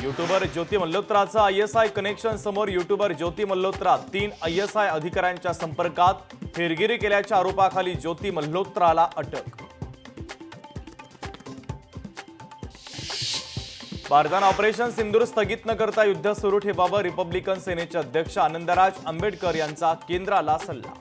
YouTuber ज्योती मल्होत्राचा ISI connection समोर YouTuber ज्योती Malhotra 3 ISI अधिकाऱ्यांच्या संपर्कात हेरगिरी केल्याच्या आरोपाखाली ज्योती मल्होत्राला अटक। भारतानं ऑपरेशन सिंदूर स्थगित न करता युद्ध सुरू ठेवावं, रिपब्लिकन सेनेचे अध्यक्ष आनंदराज आंबेडकर यांचा केंद्राला सल्ला।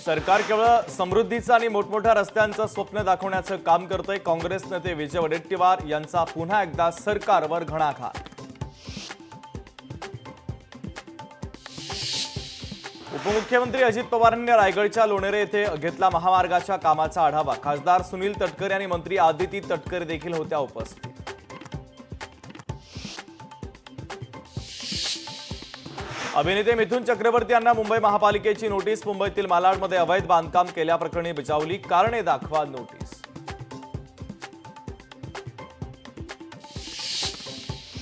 सरकार केवळ समृद्धीचं आणि मोठमोठ्या रस्त्यांचं स्वप्न दाखवण्याचं काम करतंय, काँग्रेस नेते विजय वडेट्टीवार यांचा पुन्हा एकदा सरकारवर घणाघात। उपमुख्यमंत्री अजित पवारांनी रायगडच्या लोणेरे येथे घेतला महामार्गाच्या कामाचा आढावा। खासदार सुनील तटकरे आणि मंत्री आदिती तटकरे देखील होत्या उपस्थित। अभिनेते मिथुन चक्रवर्ती यांना मुंबई महापालिकेची नोटीस। मुंबईतील मालाडमध्ये अवैध बांधकाम केल्याप्रकरणी बजावली, कारणे दाखवा नोटीस।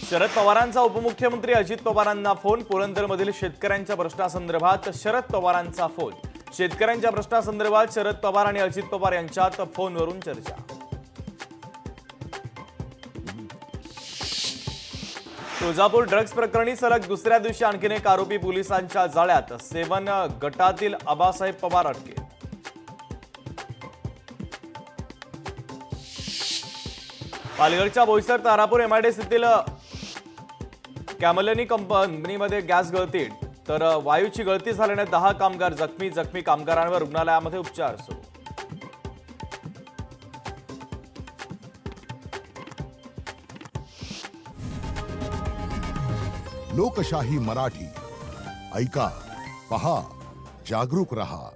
शरद पवारांचा उपमुख्यमंत्री अजित पवारांना फोन। पुरंदरमधील शेतकऱ्यांच्या प्रश्नासंदर्भात शरद पवारांचा फोन। शेतकऱ्यांच्या प्रश्नासंदर्भात शरद पवार आणि अजित पवार यांच्यात फोनवरून चर्चा। तुळजापूर ड्रग्ज प्रकरणी सलग दुसऱ्या दिवशी आणखीन एक आरोपी पोलिसांच्या जाळ्यात। 7 गटातील आबासाहेब पवार अटकेत। पालघरच्या बोईसर तारापूर MIDCतील कॅमलनी कंपनीमध्ये गॅस गळती, तर वायूची गळती झाल्याने 10 कामगार जखमी कामगारांवर रुग्णालयामध्ये उपचार सुरू। लोकशाही मराठी ऐका, पहा, जागरूक रहा।